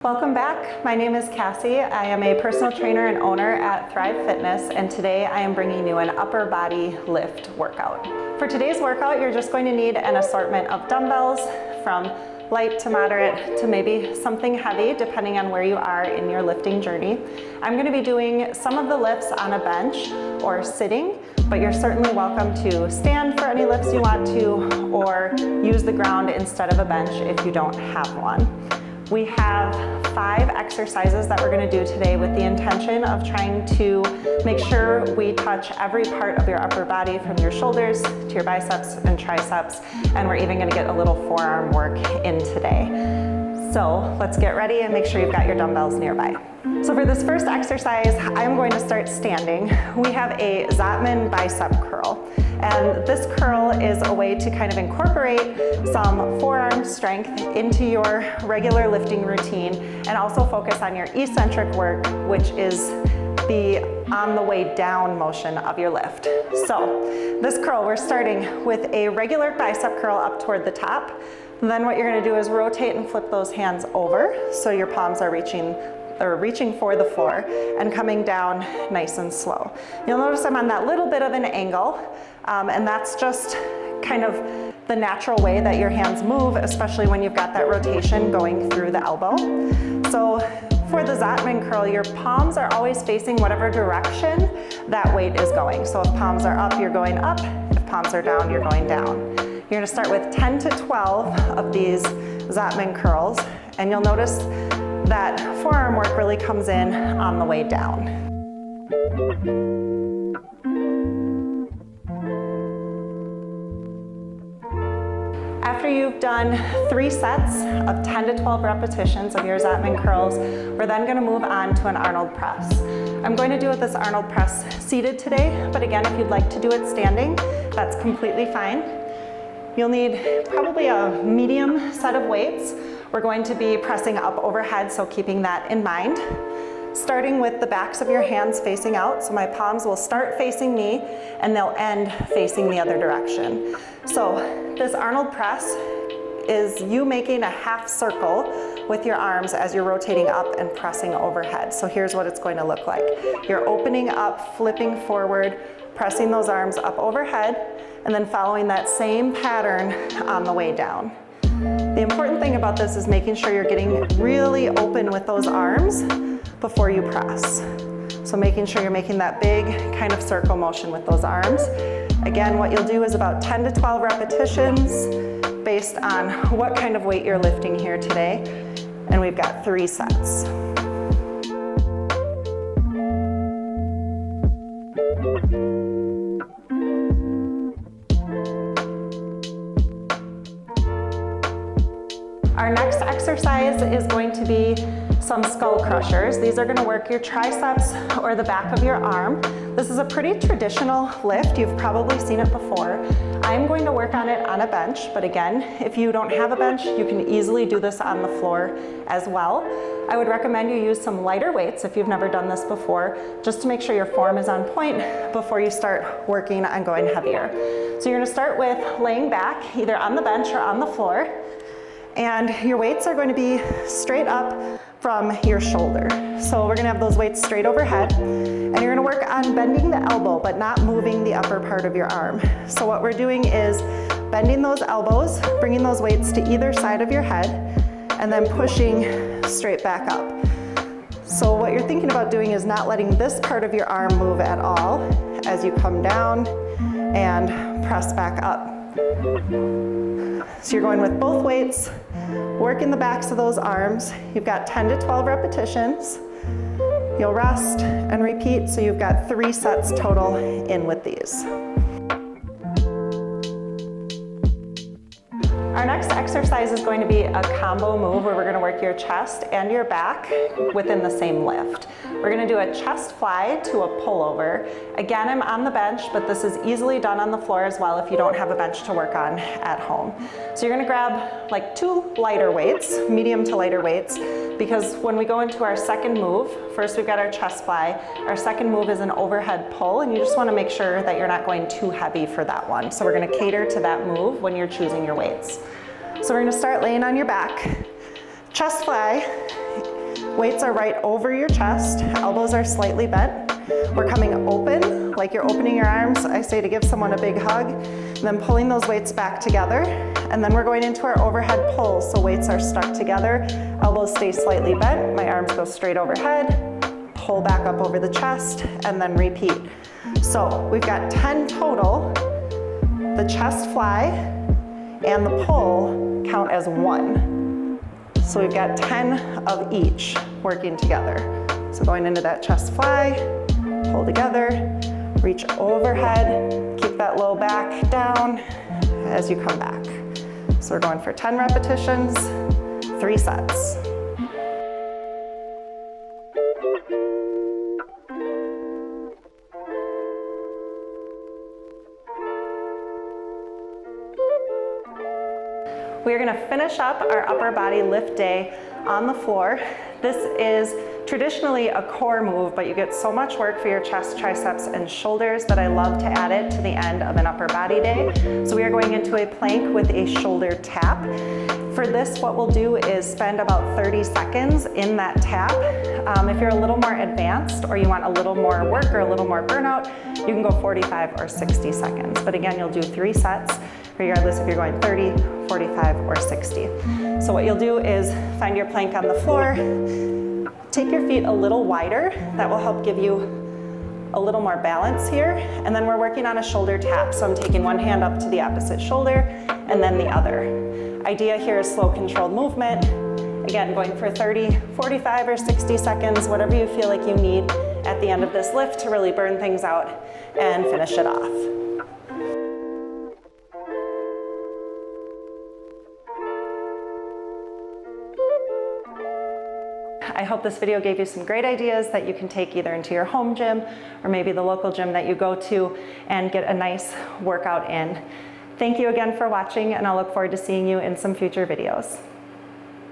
Welcome back. My name is Cassie. I am a personal trainer and owner at Thrive Fitness, and today I am bringing you an upper body lift workout. For today's workout, you're just going to need an assortment of dumbbells from light to moderate to maybe something heavy, depending on where you are in your lifting journey. I'm going to be doing some of the lifts on a bench or sitting, but you're certainly welcome to stand for any lifts you want to, or use the ground instead of a bench if you don't have one. We have 5 exercises that we're going to do today with the intention of trying to make sure we touch every part of your upper body, from your shoulders to your biceps and triceps, and we're even going to get a little forearm work in today. So let's get ready and make sure you've got your dumbbells nearby. So for this first exercise, I'm going to start standing. We have a Zottman bicep curl. And this curl is a way to kind of incorporate some forearm strength into your regular lifting routine and also focus on your eccentric work, which is the on the way down motion of your lift. So this curl, we're starting with a regular bicep curl up toward the top. And then what you're going to do is rotate and flip those hands over so your palms are reaching for the floor and coming down nice and slow. You'll notice I'm on that little bit of an angle, and that's just kind of the natural way that your hands move, especially when you've got that rotation going through the elbow. So for the Zottman curl, your palms are always facing whatever direction that weight is going. So if palms are up, you're going up. If palms are down, you're going down. You're going to start with 10 to 12 of these Zottman curls, and you'll notice that forearm work really comes in on the way down. After you've done 3 sets of 10 to 12 repetitions of your Zottman curls, we're then going to move on to an Arnold Press. I'm going to do this Arnold Press seated today, but again, if you'd like to do it standing, that's completely fine. You'll need probably a medium set of weights. We're going to be pressing up overhead, so keeping that in mind. Starting with the backs of your hands facing out, so my palms will start facing me and they'll end facing the other direction. So this Arnold Press is you making a half circle with your arms as you're rotating up and pressing overhead. So here's what it's going to look like. You're opening up, flipping forward, pressing those arms up overhead, and then following that same pattern on the way down. The important thing about this is making sure you're getting really open with those arms before you press. So making sure you're making that big kind of circle motion with those arms. Again, what you'll do is about 10 to 12 repetitions based on what kind of weight you're lifting here today. And we've got 3 sets. Our next exercise is going to be some skull crushers. These are going to work your triceps or the back of your arm. This is a pretty traditional lift. You've probably seen it before. I'm going to work on it on a bench, but again, if you don't have a bench, you can easily do this on the floor as well. I would recommend you use some lighter weights if you've never done this before, just to make sure your form is on point before you start working on going heavier. So you're going to start with laying back, either on the bench or on the floor. And your weights are going to be straight up from your shoulder. So we're going to have those weights straight overhead, and you're going to work on bending the elbow but not moving the upper part of your arm. So what we're doing is bending those elbows, bringing those weights to either side of your head, and then pushing straight back up. So what you're thinking about doing is not letting this part of your arm move at all as you come down and press back up. So you're going with both weights, working the backs of those arms. You've got 10 to 12 repetitions. You'll rest and repeat, so you've got 3 sets total in with these. Our next exercise is going to be a combo move where we're going to work your chest and your back within the same lift. We're going to do a chest fly to a pullover. Again, I'm on the bench, but this is easily done on the floor as well if you don't have a bench to work on at home. So you're going to grab like 2 lighter weights, medium to lighter weights, because when we go into our second move, first we've got our chest fly. Our second move is an overhead pull, and you just want to make sure that you're not going too heavy for that one. So we're going to cater to that move when you're choosing your weights. So we're going to start laying on your back. Chest fly Weights are right over your chest, elbows are slightly bent. We're coming open, like you're opening your arms. I say to give someone a big hug, and then pulling those weights back together. And then we're going into our overhead pull, so weights are stuck together, elbows stay slightly bent, my arms go straight overhead, pull back up over the chest, and then repeat. So we've got 10 total. The chest fly and the pull count as 1. So we've got 10 of each working together. So going into that chest fly, pull together, reach overhead, keep that low back down as you come back. So we're going for 10 repetitions, 3 sets. We're gonna finish up our upper body lift day on the floor. This is traditionally a core move, but you get so much work for your chest, triceps, and shoulders that I love to add it to the end of an upper body day. So we are going into a plank with a shoulder tap. For this, what we'll do is spend about 30 seconds in that tap. If you're a little more advanced or you want a little more work or a little more burnout, you can go 45 or 60 seconds. But again, you'll do 3 sets, regardless if you're going 30, 45, or 60. So what you'll do is find your plank on the floor, take your feet a little wider. That will help give you a little more balance here. And then we're working on a shoulder tap. So I'm taking one hand up to the opposite shoulder and then the other. Idea here is slow, controlled movement. Again, going for 30, 45, or 60 seconds, whatever you feel like you need at the end of this lift to really burn things out and finish it off. I hope this video gave you some great ideas that you can take either into your home gym or maybe the local gym that you go to and get a nice workout in. Thank you again for watching, and I'll look forward to seeing you in some future videos.